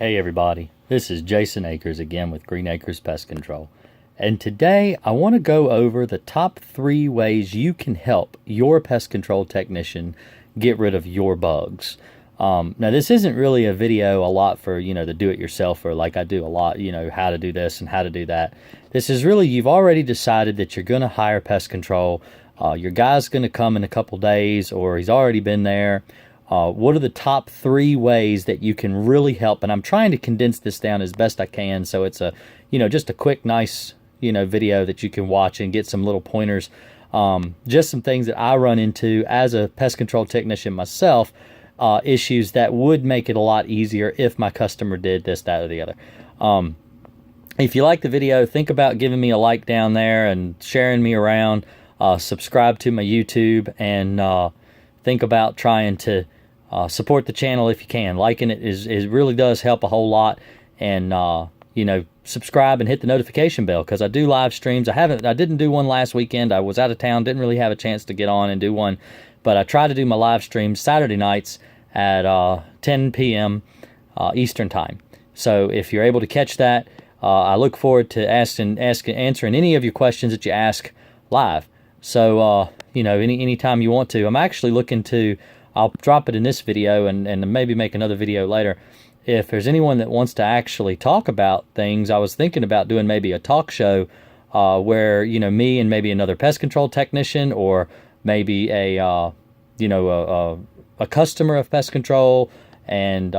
Hey everybody, this is Jason Akers again with Green Acres Pest Control. And today I want to go over the top 3 ways you can help your pest control technician get rid of your bugs. Now this isn't really a video a lot for, the do-it-yourselfer like I do a lot, how to do this and how to do that. This is really, you've already decided that you're going to hire pest control. Your guy's going to come in a couple days or he's already been there. What are the top 3 ways that you can really help? And I'm trying to condense this down as best I can, so it's a, just a quick, nice, video that you can watch and get some little pointers. Just some things that I run into as a pest control technician myself, issues that would make it a lot easier if my customer did this, that, or the other. If you like the video, think about giving me a like down there and sharing me around. Subscribe to my YouTube and think about trying to support the channel if you can. Liking it really does help a whole lot. And subscribe and hit the notification bell, because I do live streams. I didn't do one last weekend. I was out of town, didn't really have a chance to get on and do one, but I try to do my live streams Saturday nights at 10 p.m. Eastern time. So if you're able to catch that, I look forward to answering any of your questions that you ask live. So anytime you want to. I'm actually looking to, I'll drop it in this video and maybe make another video later. If there's anyone that wants to actually talk about things, I was thinking about doing maybe a talk show where, me and maybe another pest control technician, or maybe a customer of pest control, and,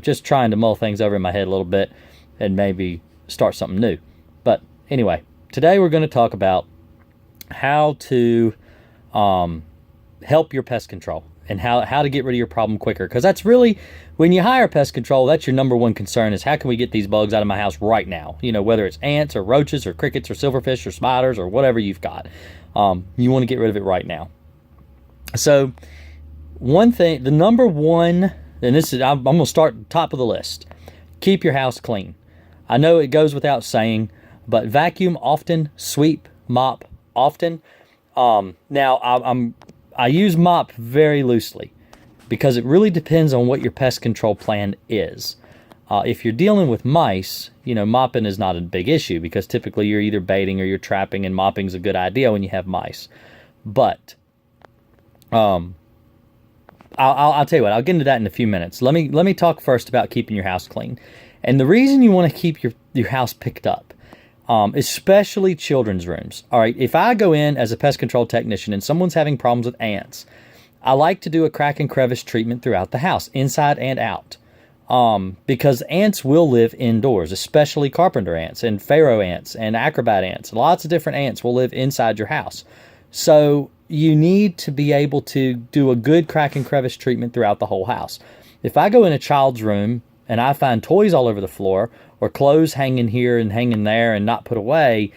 just trying to mull things over in my head a little bit and maybe start something new. But anyway, today we're going to talk about how to help your pest control and how to get rid of your problem quicker, because that's really, when you hire pest control, that's your number one concern, is how can we get these bugs out of my house right now, whether it's ants or roaches or crickets or silverfish or spiders or whatever you've got. You want to get rid of it right now. So one thing, the number one, and this is, I'm going to start top of the list: keep your house clean. I know it goes without saying, but vacuum often, sweep, mop often. Now I use mop very loosely, because it really depends on what your pest control plan is. If you're dealing with mice, mopping is not a big issue, because typically you're either baiting or you're trapping, and mopping is a good idea when you have mice. But I'll tell you what, I'll get into that in a few minutes. Let me talk first about keeping your house clean. And the reason you want to keep your house picked up, especially children's rooms. All right, if I go in as a pest control technician and someone's having problems with ants, I like to do a crack and crevice treatment throughout the house, inside and out, because ants will live indoors, especially carpenter ants and pharaoh ants and acrobat ants. Lots of different ants will live inside your house. So you need to be able to do a good crack and crevice treatment throughout the whole house. If I go in a child's room and I find toys all over the floor, or clothes hanging here and hanging there and not put away,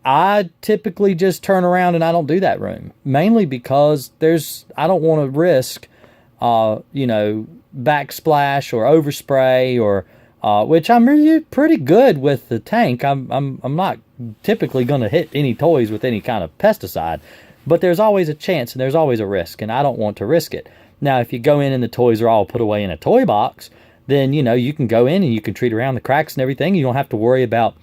I typically just turn around and I don't do that room. Mainly because I don't want to risk, backsplash or overspray, or which I'm really pretty good with the tank. I'm not typically going to hit any toys with any kind of pesticide, but there's always a chance and there's always a risk, and I don't want to risk it. Now, if you go in and the toys are all put away in a toy box, then, you can go in and you can treat around the cracks and everything. You don't have to worry about,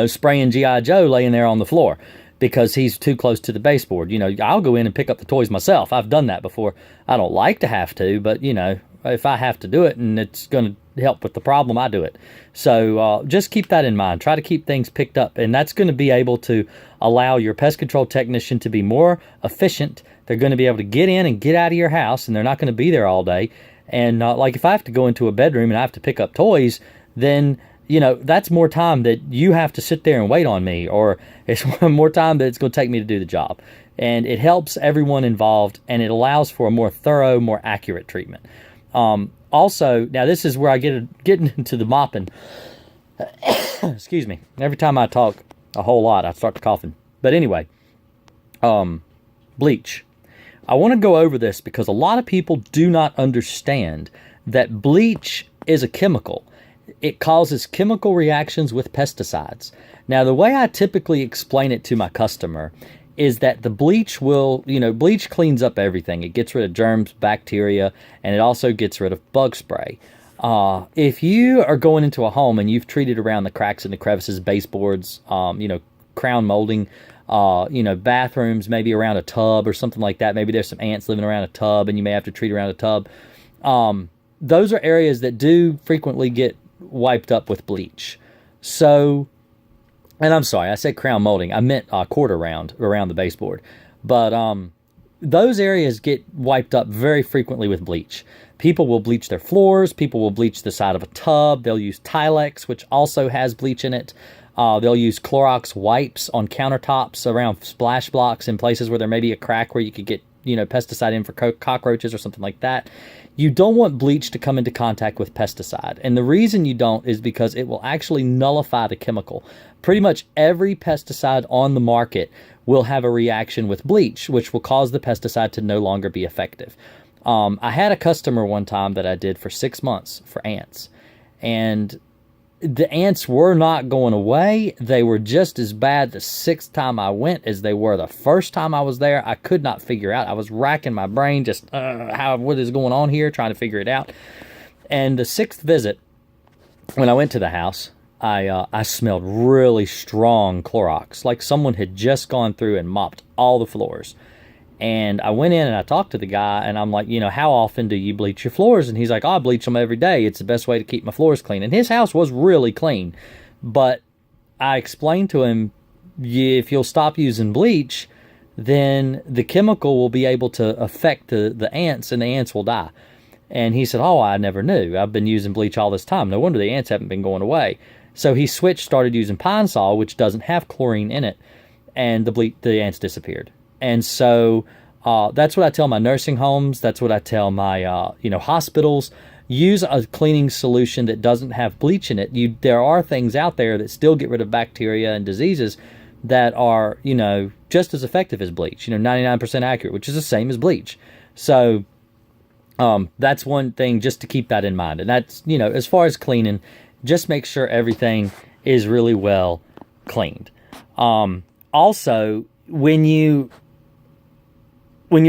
spraying G.I. Joe laying there on the floor because he's too close to the baseboard. I'll go in and pick up the toys myself. I've done that before. I don't like to have to, but, if I have to do it and it's going to help with the problem, I do it. So just keep that in mind. Try to keep things picked up, and that's going to be able to allow your pest control technician to be more efficient. They're going to be able to get in and get out of your house, and they're not going to be there all day. And like if I have to go into a bedroom and I have to pick up toys, then, that's more time that you have to sit there and wait on me, or it's more time that it's going to take me to do the job. And it helps everyone involved, and it allows for a more thorough, more accurate treatment. Also, now this is where I get into the mopping. Excuse me. Every time I talk a whole lot, I start coughing. But anyway, bleach. I want to go over this because a lot of people do not understand that bleach is a chemical. It causes chemical reactions with pesticides. Now, the way I typically explain it to my customer is that the bleach will, bleach cleans up everything. It gets rid of germs, bacteria, and it also gets rid of bug spray. If you are going into a home and you've treated around the cracks and the crevices, baseboards, crown molding, bathrooms, maybe around a tub or something like that. Maybe there's some ants living around a tub and you may have to treat around a tub. Those are areas that do frequently get wiped up with bleach. So, and I'm sorry, I said crown molding. I meant quarter round around the baseboard. But those areas get wiped up very frequently with bleach. People will bleach their floors. People will bleach the side of a tub. They'll use Tilex, which also has bleach in it. They'll use Clorox wipes on countertops around splash blocks in places where there may be a crack where you could get, pesticide in for cockroaches or something like that. You don't want bleach to come into contact with pesticide. And the reason you don't is because it will actually nullify the chemical. Pretty much every pesticide on the market will have a reaction with bleach, which will cause the pesticide to no longer be effective. I had a customer one time that I did for 6 months for ants. And the ants were not going away. They were just as bad the 6th time I went as they were the first time I was there. I could not figure out. I was racking my brain just, what is going on here, trying to figure it out. And the 6th visit, when I went to the house, I smelled really strong Clorox, like someone had just gone through and mopped all the floors. And I went in and I talked to the guy, and I'm like, how often do you bleach your floors? And he's like, I bleach them every day. It's the best way to keep my floors clean. And his house was really clean. But I explained to him, if you'll stop using bleach, then the chemical will be able to affect the ants, and the ants will die. And he said, oh, I never knew. I've been using bleach all this time. No wonder the ants haven't been going away. So he started using Pine Sol, which doesn't have chlorine in it, and the ants disappeared. And so that's what I tell my nursing homes. That's what I tell my hospitals. Use a cleaning solution that doesn't have bleach in it. There are things out there that still get rid of bacteria and diseases that are just as effective as bleach. 99% accurate, which is the same as bleach. So that's one thing, just to keep that in mind. And that's as far as cleaning, just make sure everything is really well cleaned. Also, when you're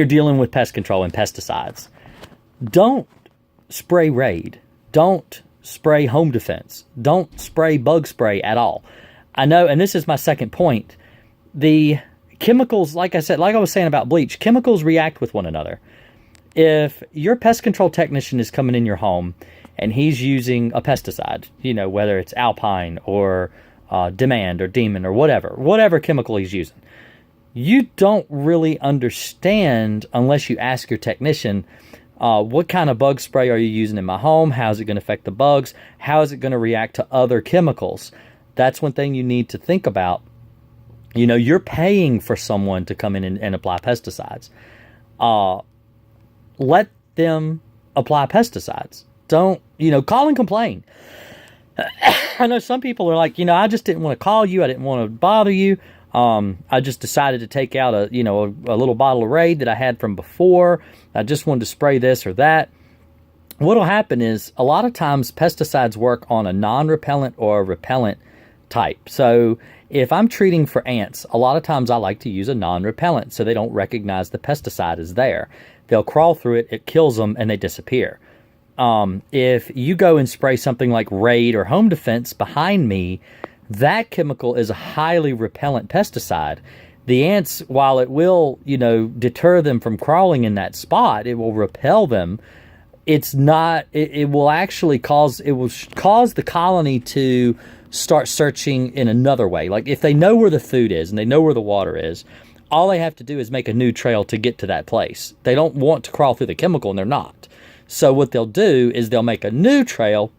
dealing with pest control and pesticides, don't spray Raid. Don't spray Home Defense. Don't spray bug spray at all. I know, and this is my second point, the chemicals, like I was saying about bleach, chemicals react with one another. If your pest control technician is coming in your home and he's using a pesticide, whether it's Alpine or Demand or Demon or whatever chemical he's using, you don't really understand, unless you ask your technician, what kind of bug spray are you using in my home? How is it going to affect the bugs? How is it going to react to other chemicals? That's one thing you need to think about. You're paying for someone to come in and apply pesticides. Let them apply pesticides. Don't, call and complain. I know some people are like, I just didn't want to call you. I didn't want to bother you. I just decided to take out a little bottle of Raid that I had from before. I just wanted to spray this or that. What'll happen is, a lot of times pesticides work on a non-repellent or a repellent type. So if I'm treating for ants, a lot of times I like to use a non-repellent so they don't recognize the pesticide is there. They'll crawl through it, it kills them, and they disappear. If you go and spray something like Raid or Home Defense behind me, that chemical is a highly repellent pesticide. The ants, while it will, deter them from crawling in that spot, it will repel them. It will actually cause the colony to start searching in another way. Like, if they know where the food is and they know where the water is, all they have to do is make a new trail to get to that place. They don't want to crawl through the chemical, and they're not. So what they'll do is they'll make a new trail,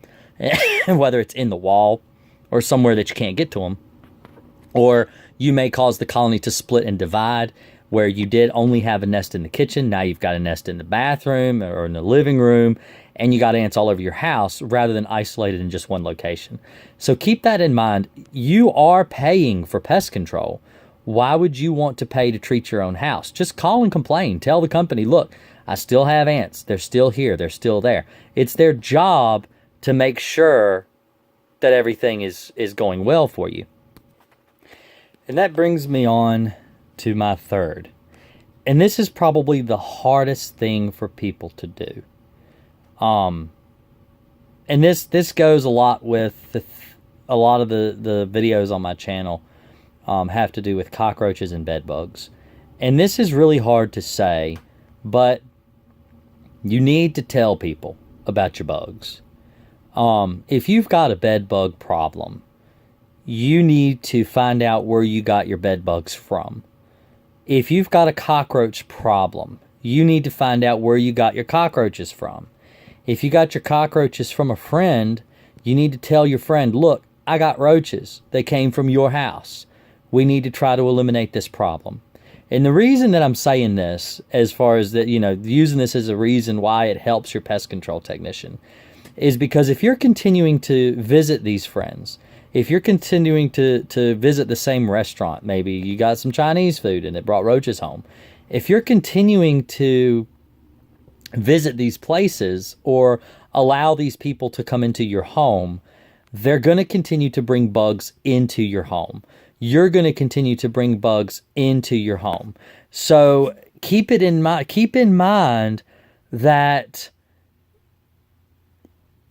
whether it's in the wall or somewhere that you can't get to them. Or you may cause the colony to split and divide, where you did only have a nest in the kitchen. Now you've got a nest in the bathroom or in the living room, and you got ants all over your house rather than isolated in just one location. So keep that in mind. You are paying for pest control. Why would you want to pay to treat your own house? Just call and complain. Tell the company, look, I still have ants. They're still here. They're still there. It's their job to make sure that everything is going well for you. And that brings me on to my third. And this is probably the hardest thing for people to do. and this goes a lot with a lot of the videos on my channel have to do with cockroaches and bed bugs. And this is really hard to say, but you need to tell people about your bugs. If you've got a bed bug problem, you need to find out where you got your bed bugs from. If you've got a cockroach problem, you need to find out where you got your cockroaches from. If you got your cockroaches from a friend, you need to tell your friend, look, I got roaches. They came from your house. We need to try to eliminate this problem. And the reason that I'm saying this, as far as that, using this as a reason why it helps your pest control technician, is because if you're continuing to visit these friends, if you're continuing to visit the same restaurant, maybe you got some Chinese food and it brought roaches home. If you're continuing to visit these places or allow these people to come into your home, they're going to continue to bring bugs into your home. You're going to continue to bring bugs into your home. So keep in mind that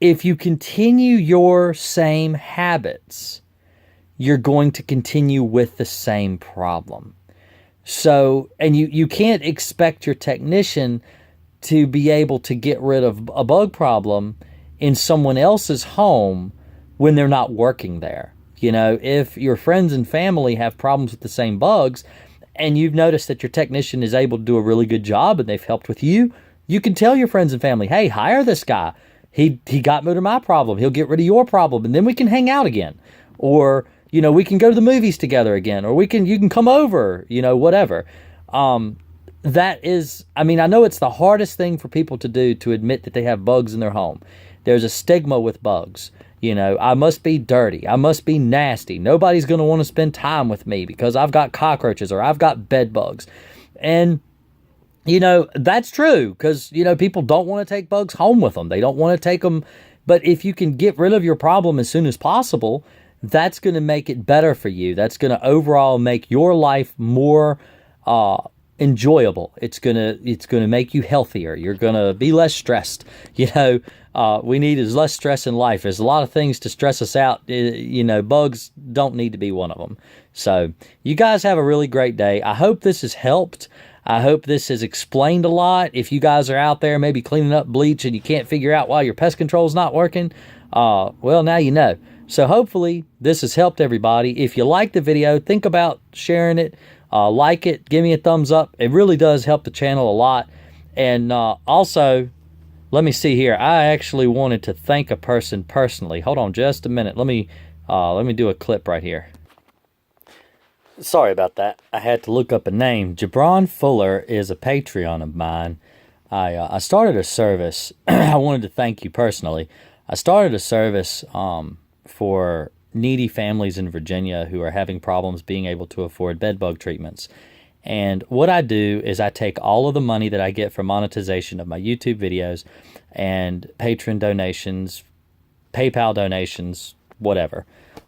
if you continue your same habits, you're going to continue with the same problem. So, and you can't expect your technician to be able to get rid of a bug problem in someone else's home when they're not working there. If your friends and family have problems with the same bugs and you've noticed that your technician is able to do a really good job and they've helped with you, you can tell your friends and family, hey, hire this guy. He got rid of my problem. He'll get rid of your problem, and then we can hang out again. Or, we can go to the movies together again, or you can come over, whatever. That is, I know it's the hardest thing for people to do, to admit that they have bugs in their home. There's a stigma with bugs. I must be dirty. I must be nasty. Nobody's going to want to spend time with me because I've got cockroaches or I've got bed bugs. And, that's true because, people don't want to take bugs home with them. They don't want to take them. But if you can get rid of your problem as soon as possible, that's going to make it better for you. That's going to overall make your life more enjoyable. It's gonna make you healthier. You're gonna be less stressed. We need is less stress in life. There's a lot of things to stress us out. Bugs don't need to be one of them. So you guys have a really great day. I hope this has helped. I hope this has explained a lot. If you guys are out there maybe cleaning up bleach and you can't figure out why your pest control is not working, well, now you know. So hopefully this has helped everybody. If you like the video, think about sharing it. Like it, give me a thumbs up. It really does help the channel a lot. And also, let me see here. I actually wanted to thank a person personally. Hold on just a minute. Let me do a clip right here. Sorry about that. I had to look up a name. Jabron Fuller is a Patreon of mine. I started a service. I wanted to thank you personally. I started a service for needy families in Virginia who are having problems being able to afford bed bug treatments. And what I do is I take all of the money that I get from monetization of my YouTube videos and patron donations, PayPal donations, whatever,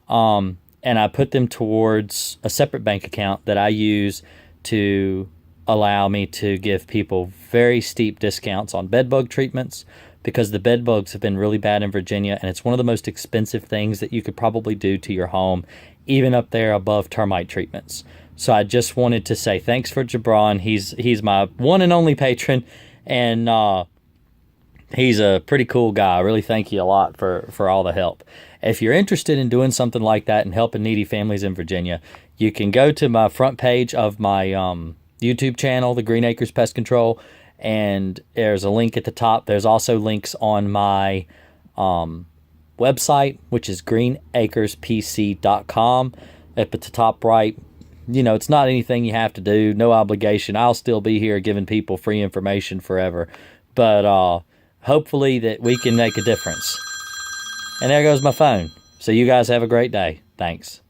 and I put them towards a separate bank account that I use to allow me to give people very steep discounts on bed bug treatments, because the bed bugs have been really bad in Virginia, and it's one of the most expensive things that you could probably do to your home, even up there above termite treatments. So I just wanted to say thanks for Jabron. He's my one and only patron, and he's a pretty cool guy. I really thank you a lot for all the help. If you're interested in doing something like that and helping needy families in Virginia, you can go to my front page of my YouTube channel, the Green Acres Pest Control, and there's a link at the top. There's also links on my website, which is greenacrespc.com. Up at the top right, it's not anything you have to do, no obligation. I'll still be here giving people free information forever, but hopefully that we can make a difference. And there goes my phone. So you guys have a great day. Thanks.